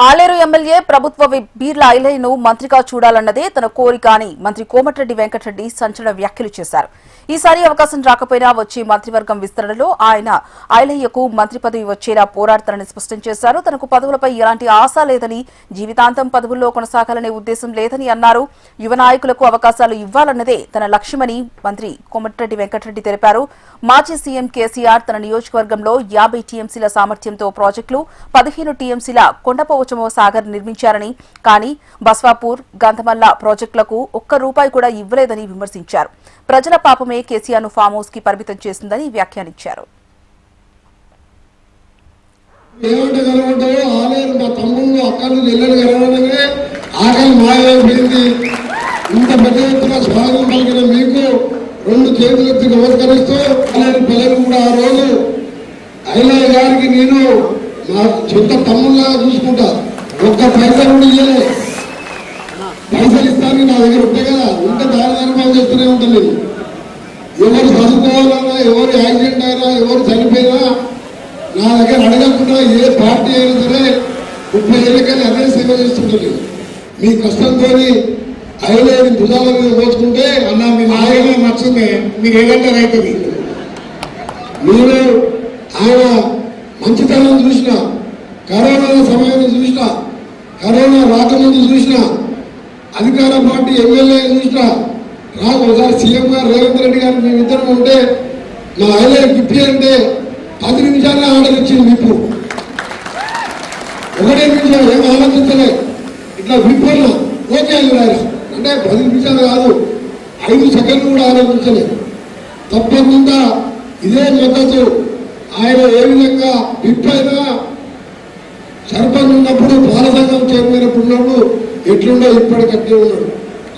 Aleru MLA ప్రభుత్వ whip Beerla ఐలయ్యను మంత్రిగా చూడాలన్నదే తన కోరిక అని మంత్రి కోమటిరెడ్డి వెంకటరెడ్డి సంచలన వ్యాఖ్యలు చేశారు. ఈసారి అవకాశం రాకపోయినా వచ్చే మంత్రివర్గం విస్తరణలో ఆయన ఐలయ్యకు మంత్రి పదవి వచ్చేలా పోరాడతారని స్పష్టం చేశారు. తనకు పదవులపై ఎలాంటి ఆశ లేదని, జీవితాంతం పదవుల్లో కొనసాగాలనే ఉద్దేశం లేదని అన్నారు. యువ నాయకులకు అవకాశాలు ఇవ్వాలన్నదే తన లక్ష్యమని మంత్రి కోమటిరెడ్డి వెంకటరెడ్డి తెలిపారు. మాజీ సీఎం కేసీఆర్ తన నియోజకవర్గంలో 50 టీఎంసీల సామర్థ్యంతో ప్రాజెక్టులు, 15 టీఎంసీల కొండపోచమ్మ సాగర్ నిర్మించారని, కానీ బస్వాపూర్, గంధమల్ల ప్రాజెక్టులకు ₹1 కూడా ఇవ్వలేదని విమర్శించారు. ప్రజల పాపమే కేసీఆర్ ను ఫామ్ హౌస్ కి పరిమితం చేసిందని వ్యాఖ్యానించారు. రెండు చేతులెత్తి నమస్కరిస్తూ పిల్లలు కూడా ఆ రోజు ఐలయ్య గారికి నేను నా సొంత తమ్ముళ్ళగా చూసుకుంటా. ఒక్క పైసా కూడా ఇయ్యలే. పైసలు ఇస్తాను నా దగ్గర ఉంటే కదా, ఉంటే దాని ధర్మాలు చేస్తూనే ఉంటాను. నేను ఎవరు చదువుకోవాలన్నా, ఎవరు యాక్సిడెంట్ అయినా, ఎవరు చనిపోయినా నా దగ్గర అడగకుండా ఏ పార్టీ అయినా సరే 30 ఏళ్ళకని అదే సేవ చేస్తుంటాను. మీ కష్టంతో ఐలయ్యని భుజాల మీద మోసుకుంటే అన్న మీ నాయనే నచ్చిందే, మీరు ఏదంటే రైతుంది. మీరు ఆయన మంచితనం చూసిన, కరోనా సమయంలో చూసిన, కరోనా రాకముందు చూసిన, అధికార పార్టీ ఎమ్మెల్యే చూసిన, ఒకసారి సీఎం గారు రేవంత్ రెడ్డి గారు మేమిద్దరం ఉంటే నా ఐలయ్య గిఫ్ట్ అంటే 10 నిమిషాల్లో ఆర్డర్ ఇచ్చింది. విప్పు 1 నిమిషం ఏం ఆలోచించలే, ఇట్లా విప్పున్నా ఓకే ఆయన అంటే 10 నిమిషాలు కాదు, 5 సెకండ్లు కూడా ఆలోచించలేదు. తప్పకుండా ఇదే మద్దతు ఆయన ఏ విధంగా విప్ అయినా సర్పంచ్ ఉన్నప్పుడు, పాల సంఘం చైర్మన్ ఉన్నప్పుడు ఎట్లుండో ఇప్పటికట్టే ఉన్నాడు.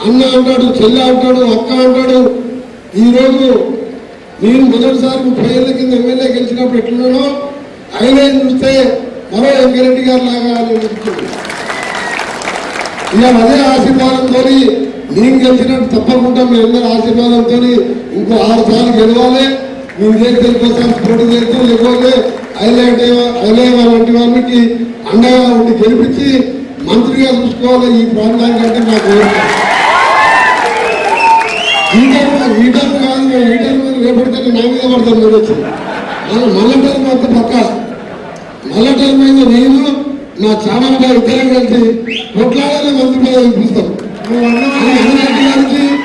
అన్న అంటాడు, చెల్లె అంటాడు, అక్క అంటాడు. ఈరోజు నేను మొదటిసారి 30 ఏళ్ల కింద ఎమ్మెల్యే గెలిచినప్పుడు ఎట్లున్నాడో ఐలయ్య చూస్తే మరో వెంకరెడ్డి గారు లాగా ఇక అదే ఆశీర్వాదంతో నేను గెలిచినట్టు తప్పకుండా మీ అందరి ఆశీర్వాదంతో ఇంకో 6 సార్లు గెలవాలి. మీ దగ్గర కోసం పోటీ చేస్తూ లేకపోతే ఐలయ్య వంటి వాళ్ళకి అండగా ఉండి గెలిపించి మంత్రిగా చూసుకోవాలి ఈ ప్రాంతానికి. అంటే నాకు ఈటర్ కాదు, ఈటర్ మీద రేపడితే నా మీద పడతాను. మీరు వచ్చి మల్లటర్మ అంత పక్క మల్లటర్మ మీద నేను నా ఛానల్ గారు ఇద్దరం కలిసి కొట్లాడాలి మంత్రి మీద చూపిస్తాం.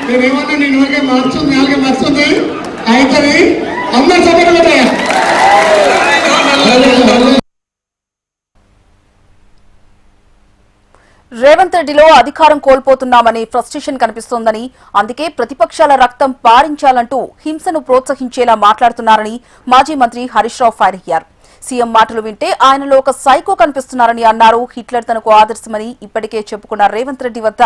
నేనేమన్నా నేను ఊరికే మార్చుంది అయితే అందరు చెప్పండి. రేవంత్ రెడ్డిలో అధికారం కోల్పోతున్నామని ఫ్రస్ట్రేషన్ కనిపిస్తోందని, అందుకే ప్రతిపక్షాల రక్తం పారించాలంటూ హింసను ప్రోత్సహించేలా మాట్లాడుతున్నారని మాజీ మంత్రి హరీష్ రావు ఫైర్ అయ్యారు. సీఎం మాటలు వింటే ఆయనలో ఒక సైకో కనిపిస్తున్నారని అన్నారు. హిట్లర్ తనకు ఆదర్శమని ఇప్పటికే చెప్పుకున్న రేవంత్ రెడ్డి వద్ద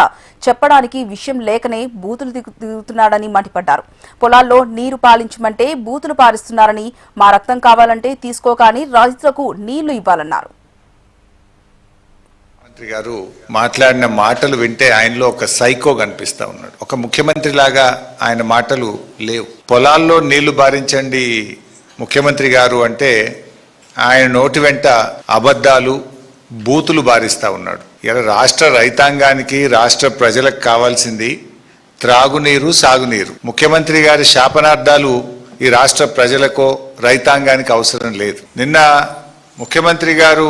చెప్పడానికి విషయం లేకనే బూతులు దిగుతున్నాడని మండిపడ్డారు. పొలాల్లో నీరు పాలించమంటే బూతులు పారిస్తున్నారని, మా రక్తం కావాలంటే తీసుకోకాని రైతులకు నీళ్లు ఇవ్వాలన్నారు. మంత్రి గారు మాట్లాడిన మాటలు వింటే ఆయనలో ఒక సైకో కనిపిస్తా ఉన్నాడు. ఒక ముఖ్యమంత్రి లాగా ఆయన మాటలు లేవు. పొలాల్లో నీళ్లు బారించండి ముఖ్యమంత్రి గారు అంటే ఆయన నోటి వెంట అబద్ధాలు, బూతులు బారిస్తా ఉన్నాడు. ఇలా రాష్ట్ర రైతాంగానికి, రాష్ట్ర ప్రజలకు కావాల్సింది త్రాగునీరు, సాగునీరు. ముఖ్యమంత్రి గారి శాపనార్థాలు ఈ రాష్ట్ర ప్రజలకో రైతాంగానికి అవసరం లేదు. నిన్న ముఖ్యమంత్రి గారు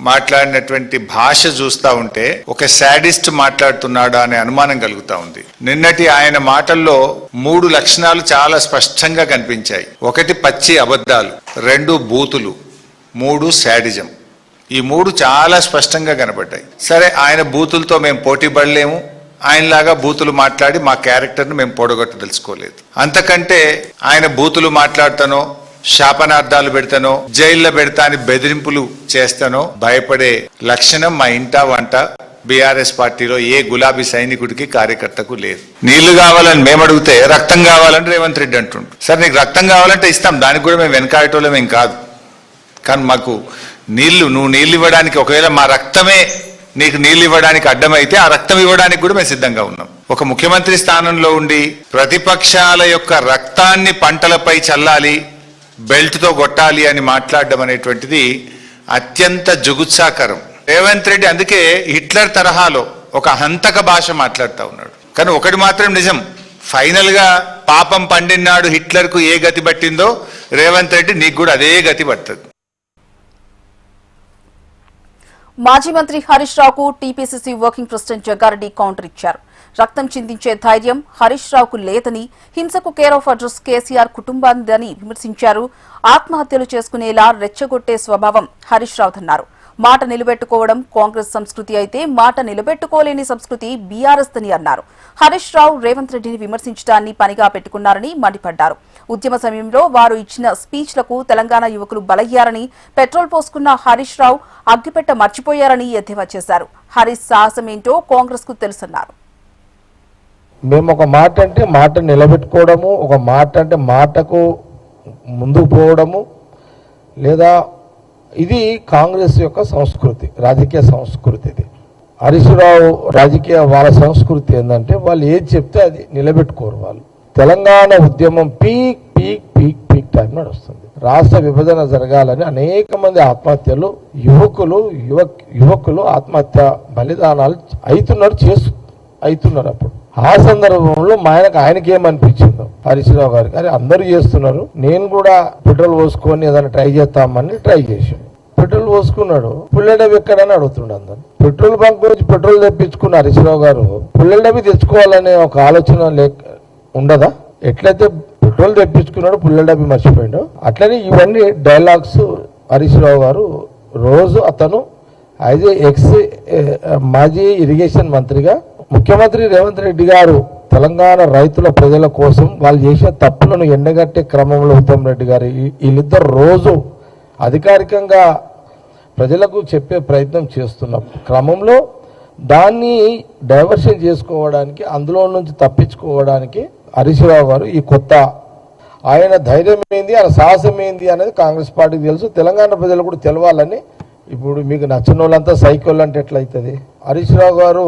మాట్లాడినటువంటి భాష చూస్తా ఉంటే ఒక శాడిస్ట్ మాట్లాడుతున్నాడా అనే అనుమానం కలుగుతా ఉంది. నిన్నటి ఆయన మాటల్లో 3 లక్షణాలు చాలా స్పష్టంగా కనిపించాయి. 1 పచ్చి అబద్ధాలు, 2 బూతులు, 3 శాడిజం. ఈ 3 చాలా స్పష్టంగా కనబడ్డాయి. సరే, ఆయన బూతులతో మేము పోటీ పడలేము, ఆయనలాగా బూతులు మాట్లాడి మా క్యారెక్టర్ను మేము పొడగొట్టు తెలుసుకోలేదు. అంతకంటే ఆయన బూతులు మాట్లాడతానో, శాపనార్థాలు పెడతానో, జైల్లో పెడతా అని బెదిరింపులు చేస్తానో భయపడే లక్షణం మా ఇంటా వంట బీఆర్ఎస్ పార్టీలో ఏ గులాబీ సైనికుడికి, కార్యకర్తకు లేదు. నీళ్లు కావాలని మేము అడిగితే రక్తం కావాలని రేవంత్ రెడ్డి అంటుండు. సరే, నీకు రక్తం కావాలంటే ఇస్తాం, దానికి కూడా మేము వెనకాయటోళ్ళం ఏం కాదు. కానీ మాకు నువ్వు నీళ్ళు ఇవ్వడానికి, ఒకవేళ మా రక్తమే నీకు నీళ్ళు ఇవ్వడానికి అడ్డమైతే ఆ రక్తం ఇవ్వడానికి కూడా మేము సిద్ధంగా ఉన్నాం. ఒక ముఖ్యమంత్రి స్థానంలో ఉండి ప్రతిపక్షాల యొక్క రక్తాన్ని పంటలపై చల్లాలి, బెల్ట్తో కొట్టాలి అని మాట్లాడడం అనేటువంటిది అత్యంత జుగుత్సాకరం. రేవంత్ రెడ్డి అందుకే హిట్లర్ తరహాలో ఒక హంతక భాష మాట్లాడుతూ ఉన్నాడు. కానీ ఒకటి మాత్రం నిజం, ఫైనల్ గా పాపం పండినాడు హిట్లర్ కు ఏ గతి పట్టిందో రేవంత్ రెడ్డి నీకు కూడా అదే గతి పడుతుంది. మాజీ మంత్రి హరీష్ రావుకు TPCC working president Jagga Reddy counter ఇచ్చారు. రక్తం చిందించే ధైర్యం హరీష్ రావుకు లేదని, హింసకు కేర్ ఆఫ్ అడ్రస్ కేసీఆర్ కుటుంబాన్ని విమర్శించారు. ఆత్మహత్యలు చేసుకునేలా రెచ్చగొట్టే స్వభావం హరీష్ రావుదన్నారు. మాట నిలబెట్టుకోవడం కాంగ్రెస్ సంస్కృతి అయితే మాట నిలబెట్టుకోలేని సంస్కృతి బీఆర్ఎస్దని అన్నారు. హరీష్ రావు రేవంత్ రెడ్డిని విమర్శించడాన్ని పనిగా పెట్టుకున్నారని మండిపడ్డారు. ఉద్యమ సమయంలో వారు ఇచ్చిన స్పీచ్లకు తెలంగాణ యువకులు బలయ్యారని, పెట్రోల్ పోసుకున్న హరీష్ రావు అగ్గిపెట్ట మర్చిపోయారని ఎద్దేవా చేశారు. హరీష్ సాహసమేంటో కాంగ్రెస్ కు తెలుసన్నారు. మేము ఒక మాట అంటే మాట నిలబెట్టుకోవడము, ఒక మాట అంటే మాటకు ముందుకు పోవడము, లేదా ఇది కాంగ్రెస్ యొక్క సంస్కృతి, రాజకీయ సంస్కృతి. ఇది హరీష్ రావు రాజకీయ వాళ్ళ సంస్కృతి ఏంటంటే వాళ్ళు ఏది చెప్తే అది నిలబెట్టుకోరు. వాళ్ళు తెలంగాణ ఉద్యమం peak peak peak peak time నడుస్తుంది. రాష్ట్ర విభజన జరగాలని అనేక మంది ఆత్మహత్యలు, యువకులు ఆత్మహత్య బలిదానాలు అవుతున్నారు. అప్పుడు ఆ సందర్భంలో ఆయనకి ఏమనిపించిందో హరీష్ రావు గారికి, అరే అందరూ చేస్తున్నారు, నేను కూడా పెట్రోల్ పోసుకొని ఏదైనా ట్రై చేస్తామని ట్రై చేశాను. పెట్రోల్ పోసుకున్నాడు, పుల్లెడవి ఎక్కడని అడుగుతుండే అందరు. పెట్రోల్ బంక్ నుంచి పెట్రోల్ తెప్పించుకున్న హరీష్ రావు గారు పుల్లెడవి తెచ్చుకోవాలనే ఒక ఆలోచన ఉండదా? ఎట్లయితే పెట్రోల్ తెప్పించుకున్నాడు, పుల్లెడవి మర్చిపోయాడు, అట్లనే ఇవన్నీ డైలాగ్స్ హరీష్ రావు గారు రోజు అతను యాజ్ ఎక్స్ మాజీ ఇరిగేషన్ మంత్రిగా ముఖ్యమంత్రి రేవంత్ రెడ్డి గారు తెలంగాణ రైతుల ప్రజల కోసం వాళ్ళు చేసిన తప్పులను ఎండగట్టే క్రమంలో ఉత్తమ్ రెడ్డి గారు వీళ్ళిద్దరు రోజు అధికారికంగా ప్రజలకు చెప్పే ప్రయత్నం చేస్తున్న క్రమంలో దాన్ని డైవర్షన్ చేసుకోవడానికి, అందులో నుంచి తప్పించుకోవడానికి హరీష్ రావు గారు ఈ కొత్త ఆయన ధైర్యం ఏంది, ఆయన సాహసం ఏంది అనేది కాంగ్రెస్ పార్టీకి తెలుసు, తెలంగాణ ప్రజలు కూడా తెలవాలని. ఇప్పుడు మీకు నచ్చిన వాళ్ళంతా సైకోల్ అంటే ఎట్లయితుంది? హరీష్ రావు గారు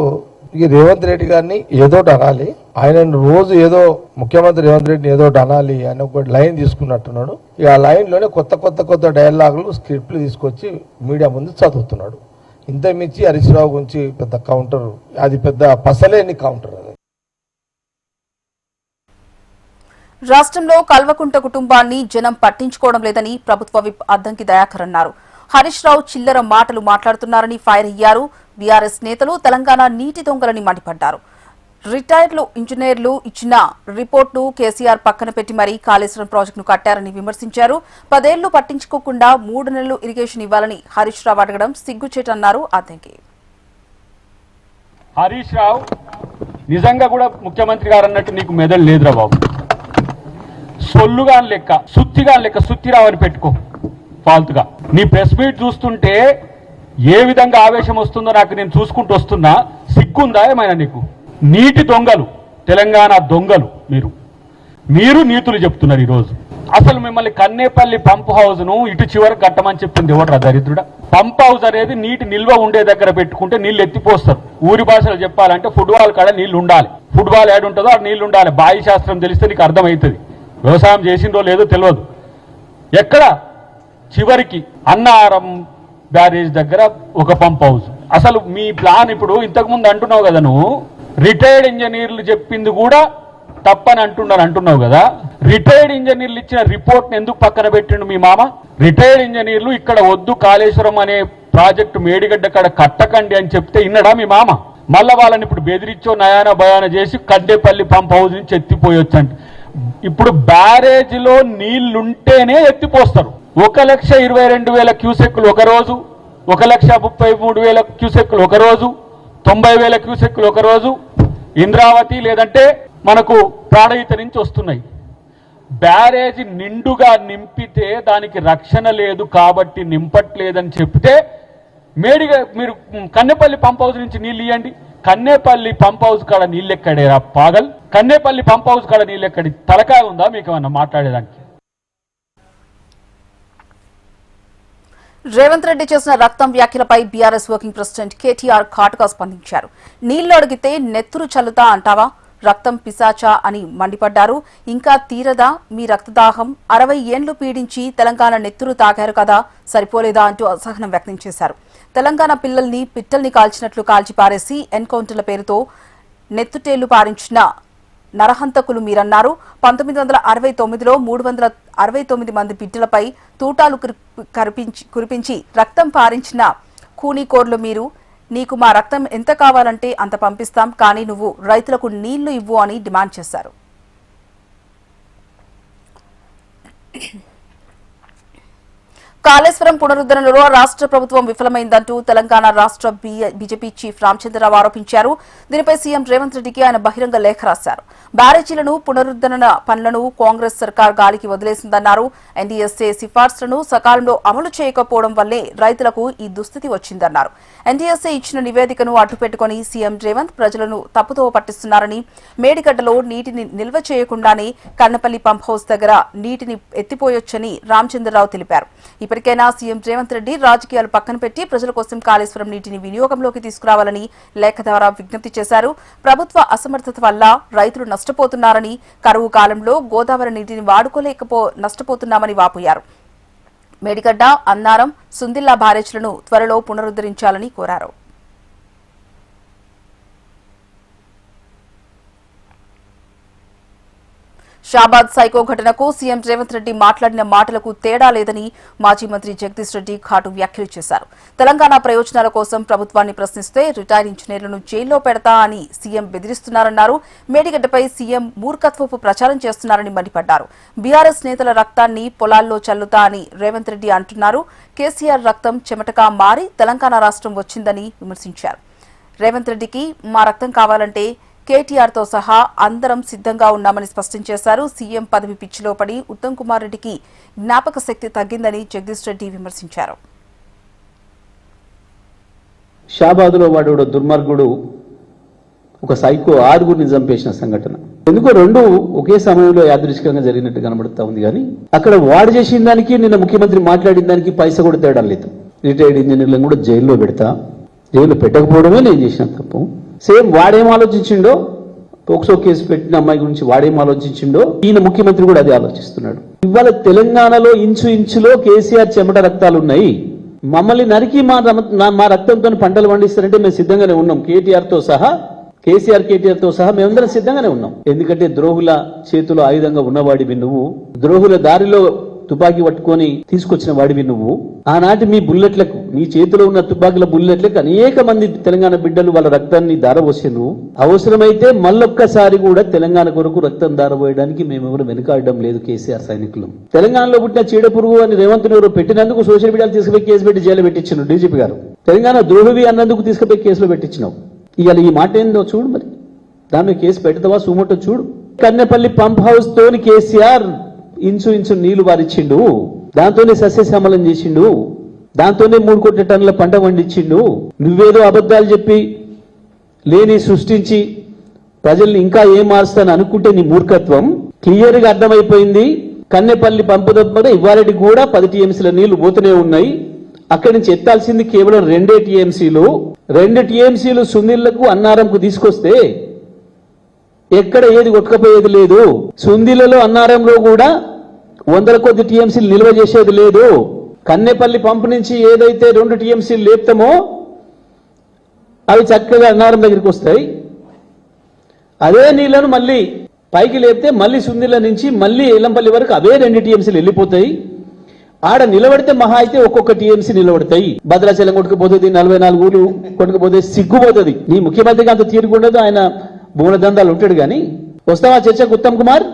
ఈ రేవంత్ రెడ్డి గారిని ఏదోటి అనాలి, ఆయన రోజు ఏదో ముఖ్యమంత్రి రేవంత్ రెడ్డిని ఏదోటి అనాలి అని ఒక లైన్ తీసుకున్నట్టున్నాడు. ఇక ఆ లైన్లోనే కొత్త డైలాగులు, స్క్రిప్ట్లు తీసుకొచ్చి మీడియా ముందు చదువుతున్నాడు. ఇంతమించి హరీష్ రావు గురించి పెద్ద కౌంటర్, అది పెద్ద పసలేని కౌంటర్. అది రాష్ట్రంలో కల్వకుంట కుటుంబాన్ని జనం పట్టించుకోవడం లేదని ప్రభుత్వ విప్ అద్దంకి దయాకర్ అన్నారు. హరీష్ రావు చిల్లర మాటలు మాట్లాడుతున్నారని ఫైర్ అయ్యారు. బీఆర్ఎస్ నేతలు తెలంగాణ నీటి దొంగలని మండిపడ్డారు. రిటైర్డ్ ఇంజనీర్లు ఇచ్చిన రిపోర్టును కేసీఆర్ పక్కన పెట్టి మరీ కాళేశ్వరం ప్రాజెక్టును కట్టారని విమర్శించారు. 10 ఏళ్లు పట్టించుకోకుండా 3 నెలలు ఇరిగేషన్ ఇవ్వాలని హరీష్ రావు అడగడం సిగ్గుచేటన్నారు అద్దంకి. హరీష్ రావు నిజంగా కూడా ముఖ్యమంత్రి గారు అన్నట్టు నీకు మెదడు లేదురా బాబు. సొల్లుగా లెక్క, సుత్తిరావు అని పెట్టుకో ఫాల్తుగా. నీ ప్రెస్ మీట్ చూస్తుంటే ఏ విధంగా ఆవేశం వస్తుందో నాకు నేను చూసుకుంటూ వస్తున్నా. సిగ్గుందా ఏమైనా నీకు? నీటి దొంగలు, తెలంగాణ దొంగలు మీరు నీతులు చెప్తున్నారు ఈరోజు. అసలు మిమ్మల్ని కన్నేపల్లి పంప్ హౌస్ ను ఇటు చివరికి కట్టమని చెప్పింది ఎవడ్రా దరిద్రుడా? పంప్ హౌస్ అనేది నీటి నిల్వ ఉండే దగ్గర పెట్టుకుంటే నీళ్లు ఎత్తిపోస్తారు. ఊరి భాషలో చెప్పాలంటే ఫుట్బాల్ కాడ నీళ్లు ఉండాలి. ఫుట్బాల్ ఏడు ఉంటుందో ఆ నీళ్లు ఉండాలి. బాయి శాస్త్రం తెలిస్తే నీకు అర్థమవుతుంది. వ్యవసాయం చేసిందో లేదో తెలియదు. ఎక్కడ చివరికి అన్నారం బ్యారేజ్ దగ్గర ఒక పంప్ హౌస్. అసలు మీ ప్లాన్ ఇప్పుడు ఇంతకుముందు అంటున్నావు కదా, నువ్వు రిటైర్డ్ ఇంజనీర్లు చెప్పింది కూడా తప్పని అంటున్నావు కదా. రిటైర్డ్ ఇంజనీర్లు ఇచ్చిన రిపోర్ట్ ఎందుకు పక్కన పెట్టిండు మీ మామ? రిటైర్డ్ ఇంజనీర్లు ఇక్కడ వద్దు కాళేశ్వరం అనే ప్రాజెక్టు మేడిగడ్డ కాడ కట్టకండి అని చెప్తే ఇన్నడా మీ మామ? మళ్ళా వాళ్ళని ఇప్పుడు బెదిరించో నయాన భయాన చేసి కడ్డేపల్లి పంప్ హౌస్ నుంచి ఎత్తిపోయొచ్చండి. ఇప్పుడు బ్యారేజ్లో నీళ్లుంటేనే ఎత్తిపోస్తారు. 1,22,000 క్యూసెక్కులు ఒక రోజు, 1,33,000 క్యూసెక్కులు ఒక రోజు, 90,000 క్యూసెక్కులు ఒక రోజు ఇంద్రావతి లేదంటే మనకు ప్రాణహిత నుంచి వస్తున్నాయి. బ్యారేజ్ నిండుగా నింపితే దానికి రక్షణ లేదు కాబట్టి నింపట్లేదని చెప్తే మేడిగా మీరు కన్నెపల్లి పంప్ హౌస్ నుంచి నీళ్ళు ఇవ్వండి. కన్నేపల్లి పంప్ హౌస్ కాడ నీళ్ళెక్కడేరా పాగల్? కన్నేపల్లి పంప్ హౌస్ కాడ నీళ్ళెక్కడి? తలకాయ ఉందా మీకు ఏమన్నా మాట్లాడేదానికి? రేవంత్ రెడ్డి చేసిన రక్తం వ్యాఖ్యలపై బీఆర్ఎస్ వర్కింగ్ ప్రెసిడెంట్ కేటీఆర్ ఘాటుగా స్పందించారు. నీళ్లు అడిగితే నెత్తురు చల్లుతా అంటావా? రక్తం పిశాచా అని మండిపడ్డారు. ఇంకా తీరదా మీ రక్తదాహం? 60 ఏండ్లు పీడించి తెలంగాణ నెత్తురు తాగారు కదా, సరిపోలేదా అంటూ అసహనం వ్యక్తం చేశారు. తెలంగాణ పిట్టల్ని కాల్చినట్లు కాల్చిపారేసి ఎన్కౌంటర్ల పేరుతో నెత్తుటేళ్లు పారించిన నరహంతకులు మీరన్నారు. 1969లో 369 మంది బిడ్డలపై తూటాలు కురిపించి రక్తం పారించిన కూనీకోర్లు మీరు. నీకు మా రక్తం ఎంత కావాలంటే అంత పంపిస్తాం, కానీ నువ్వు రైతులకు నీళ్లు ఇవ్వు అని డిమాండ్ చేశారు. కాళేశ్వరం పునరుద్ధరణలో రాష్ట్ర ప్రభుత్వం విఫలమైందంటూ తెలంగాణ రాష్ట్ర బీజేపీ చీఫ్ రామచంద్రరావు ఆరోపించారు. దీనిపై సీఎం రేవంత్ రెడ్డికి ఆయన బహిరంగ లేఖ రాశారు. బ్యారేజీలను పునరుద్ధరణ పనులను కాంగ్రెస్ సర్కార్ గాలికి వదిలేసిందన్నారు. ఎన్డీఎస్ఏ సిఫార్సులను సకాలంలో అమలు చేయకపోవడం వల్లే రైతులకు ఈ దుస్థితి వచ్చిందన్నారు. ఎన్డీఎస్ఏ ఇచ్చిన నివేదికను అడ్డుపెట్టుకుని సీఎం రేవంత్ ప్రజలను తప్పుదోవ పట్టిస్తున్నారని, మేడిగడ్డలో నీటిని నిల్వ చేయకుండానే కన్నపల్లి పంప్ హౌస్ దగ్గర నీటిని ఎత్తిపోయొచ్చని రామచంద్రరావు తెలిపారు. ఇప్పటికైనా సీఎం రేవంత్ రెడ్డి రాజకీయాలు పక్కన పెట్టి ప్రజల కోసం కాళేశ్వరం నీటిని వినియోగంలోకి తీసుకురావాలని లేఖ ద్వారా విజ్ఞప్తి చేశారు. ప్రభుత్వ అసమర్థత వల్ల రైతులు నష్టపోతున్నారని, కరువు కాలంలో గోదావరి నీటిని నష్టపోతున్నామని వాపోయారు. మేడిగడ్డ, అన్నారం, సుందిల్లా బ్యారేజ్లను త్వరలో పునరుద్ధరించాలని కోరారు. షాబాద్ సైకో ఘటనకు సీఎం రేవంత్ రెడ్డి మాట్లాడిన మాటలకు తేడా లేదని మాజీ మంత్రి జగదీష్ రెడ్డి ఘాటు వ్యాఖ్యలు చేశారు. తెలంగాణ ప్రయోజనాల కోసం ప్రభుత్వాన్ని ప్రశ్నిస్తే రిటైర్డ్ ఇంజనీర్లను జైల్లో పెడతా అని సీఎం బెదిరిస్తున్నారన్నారు. మేడిగడ్డపై సీఎం మూర్ఖత్వపు ప్రచారం చేస్తున్నారని మండిపడ్డారు. బీఆర్ఎస్ నేతల రక్తాన్ని పొలాల్లో చల్లుతా అని రేవంత్ రెడ్డి అంటున్నారు. కేసీఆర్ రక్తం చెమటగా మారి తెలంగాణ రాష్ట్రం వచ్చిందని విమర్శించారు. రేవంత్ రెడ్డికి మా రక్తం కావాలంటే కేటీఆర్తో సహా అందరం సిద్ధంగా ఉన్నామని స్పష్టం చేశారు. సీఎం పదవి పిచ్చిలో పడి ఉత్తమ్ కుమార్ రెడ్డికి జ్ఞాపక శక్తి తగ్గిందని జగదీష్ రెడ్డి విమర్శించారు. షాబాదులో వాడు దుర్మార్గుడు ఒక సైకో 6గురిని చంపేసిన సంఘటన ఎందుకో రెండు ఒకే సమయంలో యాదృచ్ఛికంగా జరిగినట్టు కనబడుతా ఉంది. కానీ అక్కడ వాడు చేసిన దానికి నిన్న ముఖ్యమంత్రి మాట్లాడిన దానికి పైసా కూడా తేడా లేదు. రిటైర్డ్ ఇంజనీర్లను కూడా జైల్లో పెడతా, జైల్లో పెట్టకపోవడమే నేను చేసిన తప్పు. సేమ్ వాడేం ఆలోచించిండో, పోక్సో కేసు పెట్టిన అమ్మాయి గురించి వాడేం ఆలోచించిండో ఈయన ముఖ్యమంత్రి కూడా అదే ఆలోచిస్తున్నాడు. ఇవాళ తెలంగాణలో ఇంచులో కేసీఆర్ చెమట రక్తాలు ఉన్నాయి. మమ్మల్ని నరికి మా రక్తంతో పంటలు పండిస్తారంటే మేము సిద్ధంగానే ఉన్నాం. కేటీఆర్ తో సహా మేమందరం సిద్ధంగానే ఉన్నాం. ఎందుకంటే ద్రోహుల చేతిలో ఆయుధంగా ఉన్నవాడివి నువ్వు, ద్రోహుల దారిలో తుపాకీ పట్టుకొని తీసుకొచ్చిన వాడివి నువ్వు. ఆనాటి మీ బుల్లెట్లకు, నీ చేతిలో ఉన్న తుపాకీల బుల్లెట్లకు అనేక మంది తెలంగాణ బిడ్డలు వాళ్ళ రక్తాన్ని దారపోసిను. అవసరమైతే మళ్ళొక్కసారి కూడా తెలంగాణ కొరకు రక్తం దారపోయడానికి మేమెవరు వెనుకాడడం లేదు. కేసీఆర్ సైనికులు తెలంగాణలో పుట్టిన చీడ పురుగు అని రేవంత్ ఎవరు పెట్టినందుకు సోషల్ మీడియాలో తీసుకుపోయి కేసు పెట్టి జైలు పెట్టించారు డీజీపీ గారు. తెలంగాణ ద్రోహి అన్నందుకు తీసుకుపోయి కేసులో పెట్టించినావు. ఇవాళ ఈ మాట ఏందో చూడు, మరి దాని మీద కేసు పెడతావా సుమోటో చూడు. కన్నెపల్లి పంప్ హౌస్ తోని కేసీఆర్ ఇంచు నీళ్లు వారిచ్చిండు, దాంతోనే సస్యశ్యామలం చేసిండు, దాంతోనే 3 కోట్ల టన్నుల పంట పండించిండు. నువ్వేదో అబద్ధాలు చెప్పి లేని సృష్టించి ప్రజల్ని ఇంకా ఏం మారుస్తాను అనుకుంటే నీ మూర్ఖత్వం క్లియర్ గా అర్థమైపోయింది. కన్నెపల్లి పంపు దగ్గర ఇవాళకి కూడా 10 టీఎంసీల నీళ్లు పోతూనే ఉన్నాయి. అక్కడి నుంచి ఎత్తాల్సింది కేవలం 2 టీఎంసీలు. 2 టీఎంసీలు సుందిళ్లకు అన్నారంకు తీసుకొస్తే ఎక్కడ ఏది కొట్టుకపోయేది లేదు. సుందిలలో అన్నారంలో కూడా 100 కొద్ది టీఎంసీలు నిల్వ చేసేది లేదు. కన్నెపల్లి పంపు నుంచి ఏదైతే 2 టీఎంసీలు లేపుతామో అవి చక్కగా అన్నారం దగ్గరికి వస్తాయి. అదే నీళ్లను మళ్ళీ పైకి లేపితే మళ్ళీ సుందిల నుంచి మళ్ళీ ఎల్లంపల్లి వరకు అవే 2 టీఎంసీలు వెళ్ళిపోతాయి. ఆడ నిలబడితే మహా అయితే ఒక్కొక్క టీఎంసీ నిలబడతాయి. భద్రాచలం కొట్టుకుపోతుంది, 44 ఊళ్ళు కొట్టుకుపోతే సిగ్గుపోతుంది. నీ ముఖ్యమంత్రికి అంత తీరుకుండదు, ఆయన బోనదందాలు ఉంటాడు. కానీ వస్తావా చర్చకు ఉత్తమ్ కుమార్?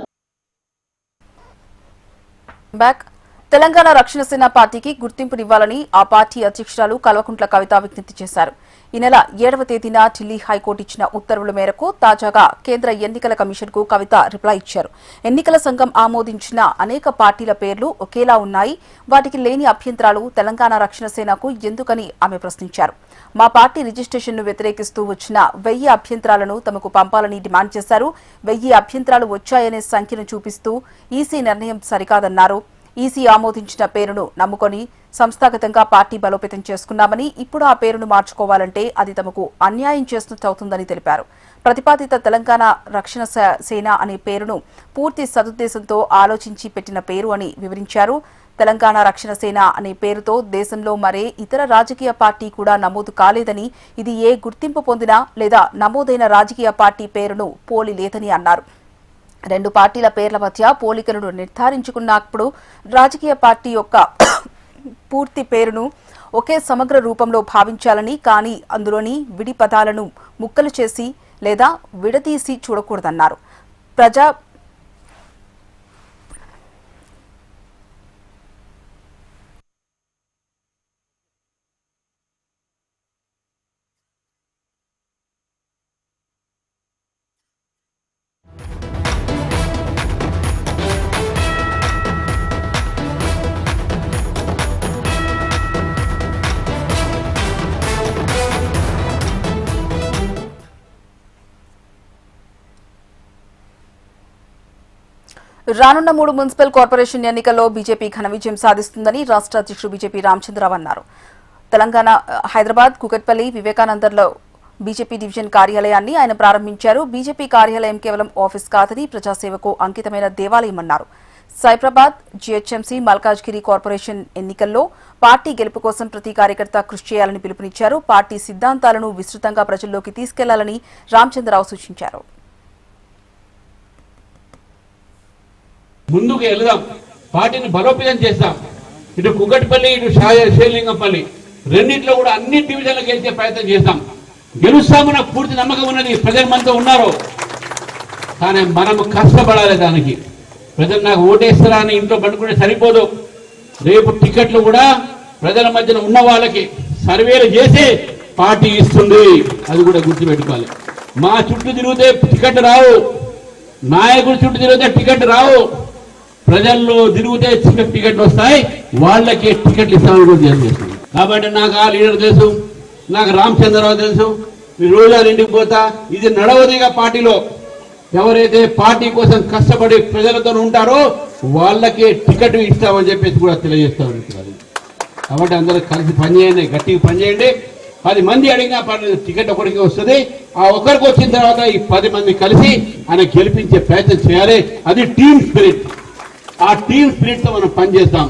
తెలంగాణ రక్షణ సేన పార్టీకి గుర్తింపునివ్వాలని ఆ పార్టీ అధ్యక్షురాలు కల్వకుంట్ల కవిత విజ్ఞప్తి చేశారు. ఈ నెల 7వ తేదీన ఢిల్లీ హైకోర్టు ఇచ్చిన ఉత్తర్వుల మేరకు తాజాగా కేంద్ర ఎన్నికల కమిషన్ కు కవిత రిప్లై ఇచ్చారు. ఎన్నికల సంఘం ఆమోదించిన అనేక పార్టీల పేర్లు ఒకేలా ఉన్నాయి. వాటికి లేని అభ్యంతరాలు తెలంగాణ రక్షణ సేనకు ఎందుకని ఆమె ప్రశ్నించారు. మా పార్టీ రిజిస్ట్రేషన్ను వ్యతిరేకిస్తూ వచ్చిన 1000 అభ్యంతరాలను తమకు పంపాలని డిమాండ్ చేశారు. 1000 అభ్యంతరాలు వచ్చాయనే సంఖ్యను చూపిస్తూ ఈసీ నిర్ణయం సరికాదన్నారు. ఈసీ ఆమోదించిన పేరును నమ్ముకొని సంస్థాగతంగా పార్టీ బలోపేతం చేసుకున్నామని, ఇప్పుడు ఆ పేరును మార్చుకోవాలంటే అది తమకు అన్యాయం చేస్తున్నట్టవుతుందని తెలిపారు. ప్రతిపాదిత తెలంగాణ రక్షణ సేన అనే పేరును పూర్తి సదుద్దేశంతో ఆలోచించి పెట్టిన పేరు అని వివరించారు. తెలంగాణ రక్షణ సేన అనే పేరుతో దేశంలో మరే ఇతర రాజకీయ పార్టీ కూడా నమోదు కాలేదని, ఇది ఏ గుర్తింపు పొందినా లేదా నమోదైన రాజకీయ పార్టీ పేరును పోలి లేదని అన్నారు. రెండు పార్టీల పేర్ల మధ్య పోలికలను నిర్ధారించుకున్నప్పుడు రాజకీయ పార్టీ యొక్క పూర్తి పేరును ఒకే సమగ్ర రూపంలో భావించాలని, కానీ అందులోని విడి పదాలను ముక్కలు చేసి లేదా విడదీసి చూడకూడదన్నారు. రానున్న 3 మున్సిపల్ కార్పొరేషన్ ఎన్నికల్లో బీజేపీ ఘన విజయం సాధిస్తుందని రాష్ట్ర అధ్యక్షుడు బీజేపీ రామచంద్రరావు అన్నారు. తెలంగాణ హైదరాబాద్ కుకట్పల్లి వివేకానందర్లో బీజేపీ డివిజన్ కార్యాలయాన్ని ఆయన ప్రారంభించారు. బీజేపీ కార్యాలయం కేవలం ఆఫీస్ కాదని ప్రజాసేవకు అంకితమైన దేవాలయమన్నారు. సైప్రాబాద్, జీహెచ్ఎంసీ, మల్కాజ్గిరి కార్పొరేషన్ ఎన్నికల్లో పార్టీ గెలుపు కోసం ప్రతి కార్యకర్త కృషి చేయాలని పిలుపునిచ్చారు. పార్టీ సిద్ధాంతాలను విస్తృతంగా ప్రజల్లోకి తీసుకెళ్లాలని రామచంద్రరావు సూచించారు. ముందుకు వెళదాం, పార్టీని బలోపేతం చేస్తాం. ఇటు కుకట్పల్లి, ఇటు శ్రీలింగంపల్లి రెండింటిలో కూడా అన్ని డివిజన్లకు గెలిచే ప్రయత్నం చేస్తాం. గెలుస్తామన్న పూర్తి నమ్మకం ఉన్నది. ప్రజలు మనతో ఉన్నారు, కానీ మనం కష్టపడాలి. దానికి ప్రజలు నాకు ఓటేస్తారా అని ఇంట్లో పండుకుంటే సరిపోదు. రేపు టికెట్లు కూడా ప్రజల మధ్యన ఉన్న వాళ్ళకి సర్వేలు చేసి పార్టీ ఇస్తుంది. అది కూడా గుర్తుపెట్టుకోవాలి. మా చుట్టూ తిరిగితే టికెట్ రావు, నాయకుల చుట్టూ తిరిగితే టికెట్ రావు. ప్రజల్లో తిరిగితే టికెట్లు వస్తాయి, వాళ్ళకి టికెట్లు ఇస్తామని కూడా చేస్తుంది. కాబట్టి నాకు ఆ లీడర్ తెలుసు, నాకు రామచంద్రరావు తెలుసు. మీరు రోజు ఇంటికి పోతా, ఇది నడవదిగా పార్టీలో. ఎవరైతే పార్టీ కోసం కష్టపడి ప్రజలతో ఉంటారో వాళ్ళకే టికెట్ ఇస్తామని చెప్పేసి కూడా తెలియజేస్తామని. కాబట్టి అందరూ కలిసి పనిచేయండి, గట్టిగా పనిచేయండి. 10 మంది అడిగినా టికెట్ ఒకరికి వస్తుంది. ఆ ఒకరికి వచ్చిన తర్వాత ఈ 10 మంది కలిసి ఆయన గెలిపించే ప్రయత్నం చేయాలి. అది టీమ్ స్పిరిట్. ఆ టీమ్ స్పిరిట్ తో మనం పనిచేస్తాం.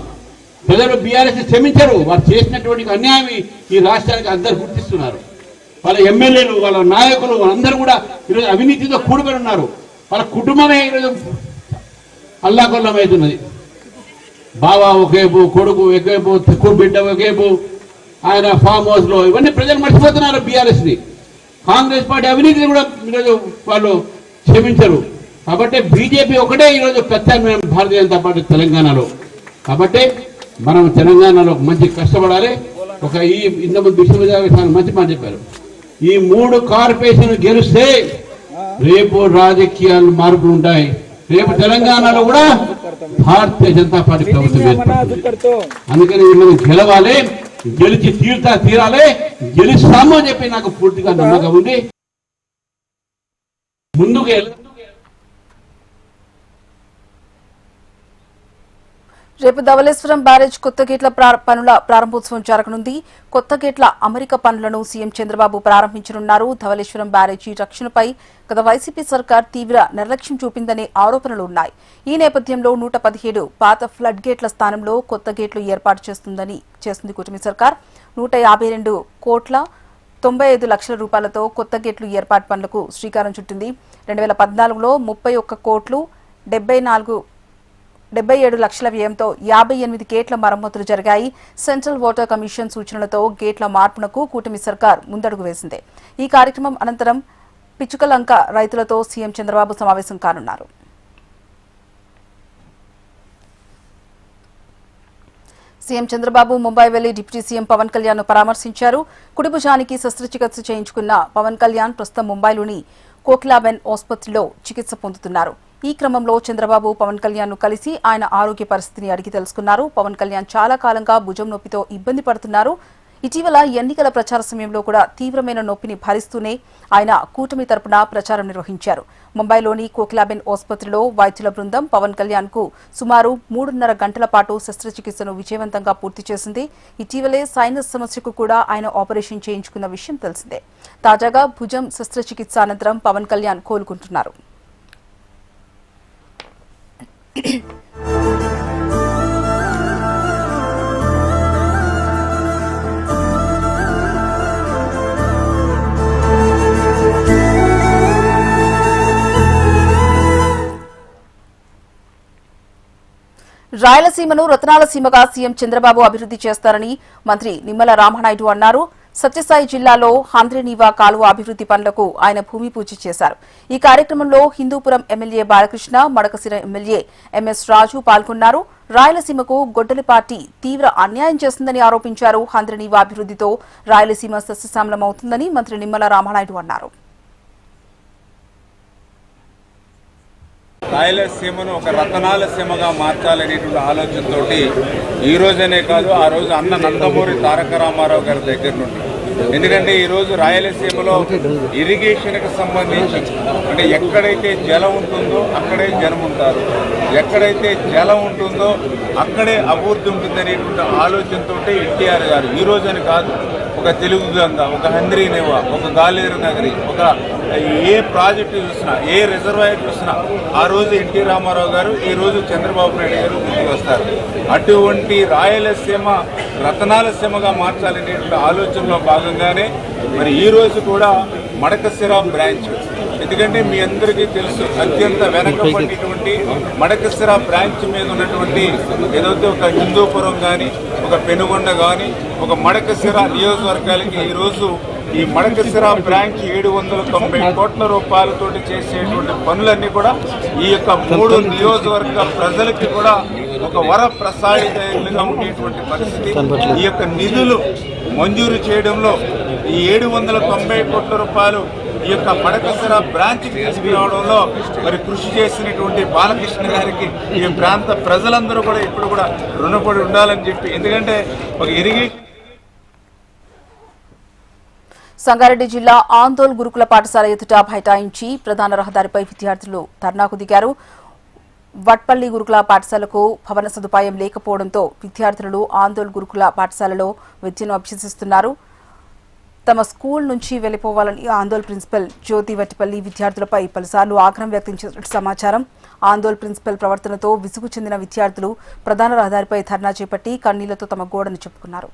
ప్రజలు బీఆర్ఎస్ క్షమించరు. వారు చేసినటువంటి అన్యాయం ఈ రాష్ట్రానికి అందరు గుర్తిస్తున్నారు. వాళ్ళ ఎమ్మెల్యేలు, వాళ్ళ నాయకులు, వాళ్ళందరూ కూడా ఈరోజు అవినీతితో కూడిపడి ఉన్నారు. వాళ్ళ కుటుంబమే ఈరోజు అల్లాకొల్లం అవుతున్నది. బావా ఒకేపు, కొడుకు ఒకేపు, బిడ్డ ఒకేపు, ఆయన ఫామ్ హౌస్ లో, ఇవన్నీ ప్రజలు మర్చిపోతున్నారు. బీఆర్ఎస్ ని, కాంగ్రెస్ పార్టీ అవినీతిని కూడా ఈరోజు వాళ్ళు క్షమించరు. కాబట్టి బీజేపీ ఒకటే ఈరోజు ప్రత్యామ్నాయం భారతీయ జనతా పార్టీ తెలంగాణలో. కాబట్టి మనం తెలంగాణలో మంచి కష్టపడాలి. ఇంతకుముందు విశ్వవిద్యాలయ మంచి మాట చెప్పారు. ఈ 3 కార్పొరేషన్ గెలిస్తే రేపు రాజకీయాలు మార్పులు ఉంటాయి. రేపు తెలంగాణలో కూడా భారతీయ జనతా పార్టీ ప్రభుత్వం ఏర్పడుతుంది. అందుకని మనం గెలవాలి, గెలిచి తీరాలి. గెలుస్తాము అని చెప్పి నాకు పూర్తిగా నమ్మకం ఉంది. ముందుకు రేపు ధవళేశ్వరం బ్యారేజ్ కొత్త గేట్ల పనుల ప్రారంభోత్సవం జరగనుంది. కొత్త గేట్ల అమరిక పనులను సీఎం చంద్రబాబు ప్రారంభించనున్నారు. ధవళేశ్వరం బ్యారేజీ రక్షణపై గత వైసీపీ సర్కార్ తీవ్ర నిర్లక్ష్యం చూపిందనే ఆరోపణలు ఉన్నాయి. ఈ నేపథ్యంలో 117 పాత ఫ్లడ్ గేట్ల స్థానంలో కొత్త గేట్లు ఏర్పాటు చేస్తుంది కూటమి సర్కార్. 152 కోట్ల 95 లక్షల రూపాయలతో కొత్త గేట్లు ఏర్పాటు పనులకు శ్రీకారం చుట్టింది. 2014లో 31 కోట్లు 77 లక్షల వ్యయంతో 58 గేట్ల మరమ్మతులు జరిగాయి. సెంట్రల్ వాటర్ కమిషన్ సూచనలతో గేట్ల మార్పునకు కూటమి సర్కార్ ముందడుగు వేసింది. ఈ కార్యక్రమం అనంతరం పిచ్చుకలంక రైతులతో సీఎం చంద్రబాబు సమావేశం కానున్నారు. సీఎం చంద్రబాబు ముంబై వెళ్లి డిప్యూటీ సీఎం పవన్ కళ్యాణ్ ను పరామర్శించారు. కుడిభుజానికి శస్త్రచికిత్స చేయించుకున్న పవన్ కళ్యాణ్ ప్రస్తుతం ముంబైలోని కోకిలాబెన్ ఆసుపత్రిలో చికిత్స పొందుతున్నారు. ఈ క్రమంలో చంద్రబాబు పవన్ కళ్యాణ్ ను కలిసి ఆయన ఆరోగ్య పరిస్థితిని అడిగి తెలుసుకున్నారు. పవన్ కళ్యాణ్ చాలా కాలంగా భుజం నొప్పితో ఇబ్బంది పడుతున్నారు. ఇటీవల ఎన్నికల ప్రచార సమయంలో కూడా తీవ్రమైన నొప్పిని భరిస్తూనే ఆయన కూటమి తరపున ప్రచారం నిర్వహించారు. ముంబైలోని కోకిలాబెన్ ఆసుపత్రిలో వైద్యుల బృందం పవన్ కళ్యాణ్ కు సుమారు 3.5 గంటల పాటు శస్త్రచికిత్సను విజయవంతంగా పూర్తి చేసింది. ఇటీవలే సైనస్ సమస్యకు కూడా ఆయన ఆపరేషన్ చేయించుకున్న విషయం తెలిసిందే. తాజాగా భుజం శస్త్రచికిత్స అనంతరం పవన్ కళ్యాణ్ కోలుకుంటున్నారు. రాయలసీమను రతనాల సీమగా సీఎం చంద్రబాబు అభివృద్ధి చేస్తారని మంత్రి నిమ్మల రామానాయుడు అన్నారు. సత్యసాయి జిల్లాలో హంద్రీనీవా కాలువ అభివృద్ధి పనులకు ఆయన భూమి పూజ చేశారు. ఈ కార్యక్రమంలో Hindupuram MLA Balakrishna, Madakasira MLA MS Raju పాల్గొన్నారు. రాయలసీమకు గొడ్డలి పార్టీ తీవ్ర అన్యాయం చేస్తుందని ఆరోపించారు. హంద్రీనీవా అభివృద్ధితో రాయలసీమ సస్యశ్యామలమవుతుందని మంత్రి నిమ్మల రామానాయుడు అన్నారు. రాయలసీమను ఒక రతనాల సీమగా మార్చాలనేటువంటి ఆలోచనతోటి ఈ రోజనే కాదు ఆ రోజు అన్న నందమూరి తారక రామారావు గారి దగ్గర నుండి, ఎందుకంటే ఈరోజు రాయలసీమలో ఇరిగేషన్కి సంబంధించి అంటే ఎక్కడైతే జలం ఉంటుందో అక్కడే జనం ఉంటారు, ఎక్కడైతే జలం ఉంటుందో అక్కడే అభివృద్ధి ఉంటుందనేటువంటి ఆలోచనతో ఎన్టీఆర్ గారు ఈ రోజని కాదు ఒక తెలుగు గంగ, ఒక హంద్రీనేవా, ఒక గాలేరు నగరి, ఒక ఏ ప్రాజెక్టు చూసినా ఏ రిజర్వాయర్ చూసినా ఆ రోజు ఎన్టీ రామారావు గారు, ఈ రోజు చంద్రబాబు నాయుడు గారు ముందుకు వస్తారు. అటువంటి రాయలసీమ రతనాల సీమగా మార్చాలనేటువంటి ఆలోచనలో భాగంగానే మరి ఈ రోజు కూడా మడకశిర బ్రాంచ్, ఎందుకంటే మీ అందరికీ తెలుసు అత్యంత వెనకబడినటువంటి మడకశిర బ్రాంచ్ మీద ఉన్నటువంటి ఏదైతే ఒక హిందూపురం కానీ ఒక పెనుగొండ కానీ ఒక మడకశిర నియోజకవర్గాలకి ఈరోజు ఈ మడకశిర బ్రాంచ్ 790 కోట్ల రూపాయలతోటి చేసేటువంటి పనులన్నీ కూడా ఈ యొక్క 3 నియోజకవర్గ ప్రజలకి కూడా ఒక వర ప్రసాదితంగా ఉండేటువంటి పరిస్థితి. ఈ యొక్క నిధులు మంజూరు చేయడంలో ఈ 790 కోట్ల రూపాయలు ఈ యొక్క మడకశిర బ్రాంచ్కి తీసుకురావడంలో మరి కృషి చేసినటువంటి బాలకృష్ణ గారికి ఈ ప్రాంత ప్రజలందరూ కూడా ఇప్పుడు కూడా రుణపడి ఉండాలని చెప్పి, ఎందుకంటే ఒక ఇరిగేషన్. సంగారెడ్డి జిల్లా ఆందోళ్ గురుకుల పాఠశాల ఎదుట బైఠాయించి ప్రధాన రహదారిపై విద్యార్థులు ధర్నాకు దిగారు. వట్పల్లి గురుకుల పాఠశాలకు భవన సదుపాయం లేకపోవడంతో విద్యార్థులు ఆందోళ్ గురుకుల పాఠశాలలో విద్యను అభ్యసిస్తున్నారు. తమ స్కూల్ నుంచి వెళ్లిపోవాలని ఆందోళ్ ప్రిన్సిపల్ జ్యోతి వట్టిపల్లి విద్యార్థులపై పలుసార్లు ఆగ్రహం వ్యక్తం చేసినట్టు సమాచారం. ఆందోళ్ ప్రిన్సిపల్ ప్రవర్తనతో విసుగు చెందిన విద్యార్థులు ప్రధాన రహదారిపై ధర్నా చేపట్టి కన్నీళ్లతో తమ గోడను చెప్పుకున్నారు.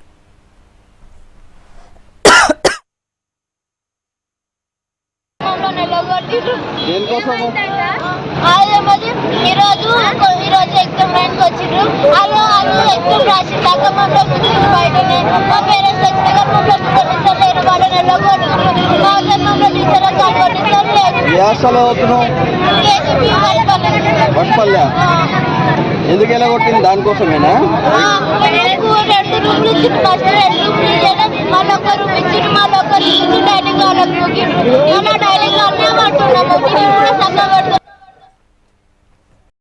ఈరోజు ఎగ్జామ్ రాయడానికి వచ్చిండ్రు, వాళ్ళు ఎగ్జామ్ రాసి తగ్గమంలో కూర్చుని బయటనే మా పేరెంట్స్ వచ్చిన కొట్టిస్తలేరు, వాళ్ళని వెళ్ళగొట్టిండ్రు. మా అసలు టీచర్ ఎందుకు ఎలా కొట్టింది? దానికోసమేనా? 2 రూమ్లు ఇచ్చిండు, ఫస్ట్ 2 రూమ్లు ఇచ్చాను, మళ్ళీ 1 రూమ్ ఇచ్చిండు, మళ్ళీ 1 ఇచ్చిండు, డైనింగ్ హాల్